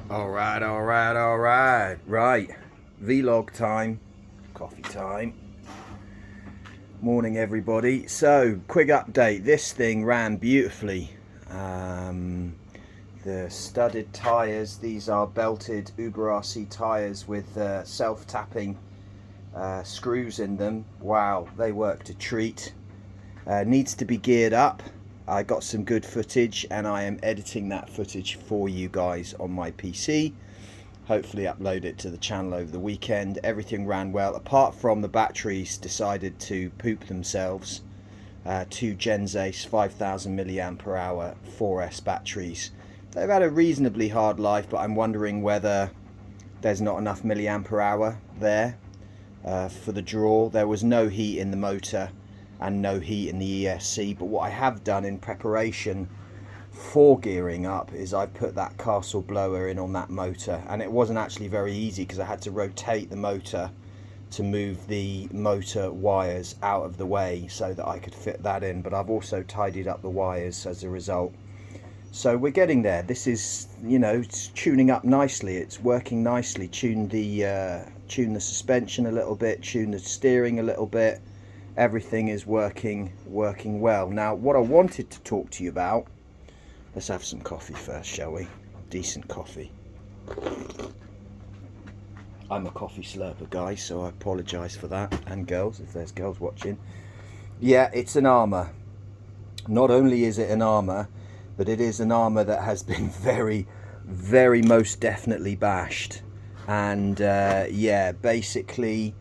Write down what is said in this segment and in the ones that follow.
All right. Right, vlog time, coffee time. Morning, everybody. So, quick update. This thing ran beautifully. The studded tyres, these are belted Uber RC tyres with self-tapping screws in them. Wow, they worked a treat. Needs to be geared up. I got some good footage and I am editing that footage for you guys on my PC. Hopefully upload it to the channel over the weekend. Everything ran well, apart from the batteries decided to poop themselves. Two Genzace 5000 milliampere hour 4S batteries. They've had a reasonably hard life, but I'm wondering whether there's not enough milliampere hour there for the draw. There was no heat in the motor and no heat in the ESC, but what I have done in preparation for gearing up is I put that castle blower in on that motor, and it wasn't actually very easy because I had to rotate the motor to move the motor wires out of the way so that I could fit that in, but I've also tidied up the wires as a result. So we're getting there. This is, you know, it's tuning up nicely, it's working nicely. Tune the suspension a little bit, tune the steering a little bit. Everything is working well. Now, what I wanted to talk to you about, let's have some coffee first, shall we? Decent coffee. I'm a coffee slurper, guys, so I apologise for that, and girls, if there's girls watching. Yeah, it's an Arrma. Not only is it an Arrma, but it is an Arrma that has been very most definitely bashed. And yeah, basically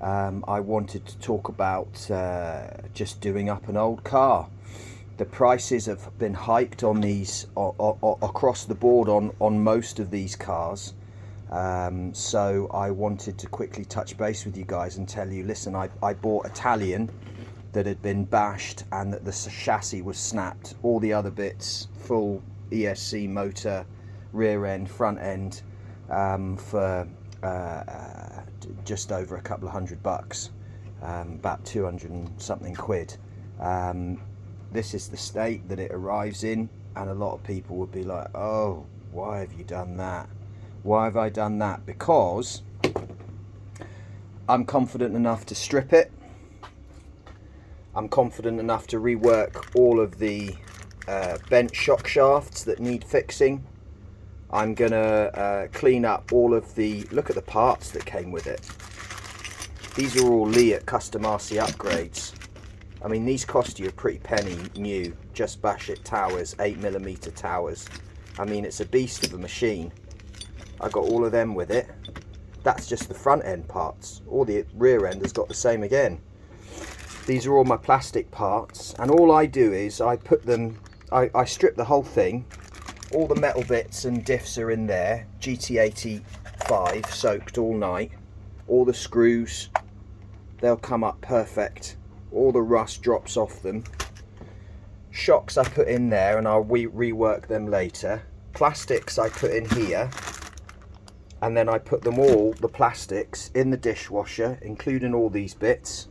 I wanted to talk about just doing up an old car. The prices have been hiked on these across the board on most of these cars. So I wanted to quickly touch base with you guys and tell you, listen, I bought a Talion that had been bashed and that the chassis was snapped. All the other bits, full ESC motor, rear end, front end, for just over a couple of $100, about 200 and something quid. This is the state that it arrives in, and a lot of people would be like, oh, why have you done that? Why have I done that? Because I'm confident enough to strip it. I'm confident enough to rework all of the bent shock shafts that need fixing. I'm gonna clean up all of the, look at the parts that came with it. These are all Leat custom RC upgrades. I mean, these cost you a pretty penny new. Just bash it towers, 8mm towers. I mean, it's a beast of a machine. I got all of them with it. That's just the front end parts. All the rear end has got the same again. These are all my plastic parts, and all I do is I put them, I strip the whole thing. All the metal bits and diffs are in there. GT85 soaked all night. All the screws, they'll come up perfect. All the rust drops off them. Shocks I put in there and I'll rework them later. Plastics I put in here, and then I put them all, the plastics, in the dishwasher, including all these bits.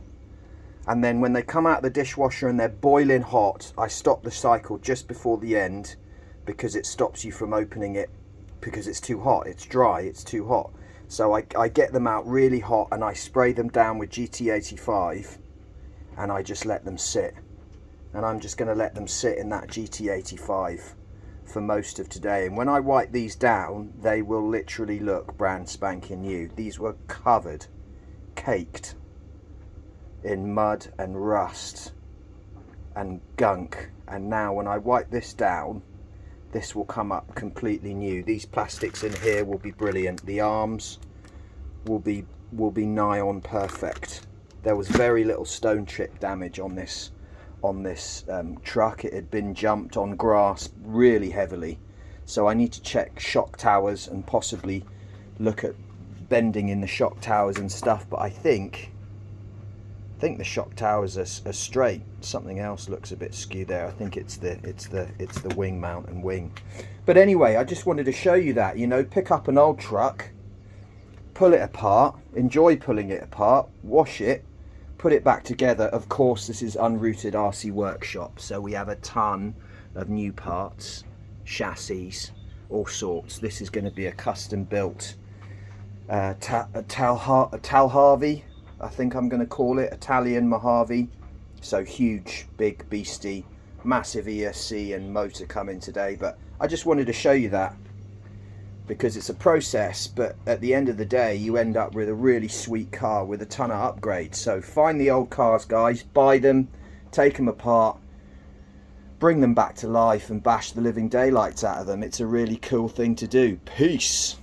And then when they come out of the dishwasher and they're boiling hot, I stop the cycle just before the end, because it stops you from opening it because it's too hot. It's dry, it's too hot. So I get them out really hot and I spray them down with GT85 and I just let them sit. And I'm just going to let them sit in that GT85 for most of today. And when I wipe these down, they will literally look brand spanking new. These were covered, caked in mud and rust and gunk, and now when I wipe this down, this will come up completely new. These plastics in here will be brilliant. The arms will be nigh on perfect. There was very little stone chip damage on this truck. It had been jumped on grass really heavily, so I need to check shock towers and possibly look at bending in the shock towers and stuff, but I think the shock towers are straight. Something else looks a bit skewed there. I think it's the wing mount and wing. But anyway, I just wanted to show you that, you know, pick up an old truck, pull it apart, enjoy pulling it apart, wash it, put it back together. Of course, this is Unrooted RC Workshop, so we have a ton of new parts, chassis, all sorts. This is going to be a custom built Talharvey, I think I'm going to call it, Italian Mojave. So huge, big, beastie, massive ESC and motor coming today. But I just wanted to show you that, because it's a process, but at the end of the day you end up with a really sweet car with a ton of upgrades. So find the old cars, guys, buy them, take them apart, bring them back to life and bash the living daylights out of them. It's a really cool thing to do. Peace.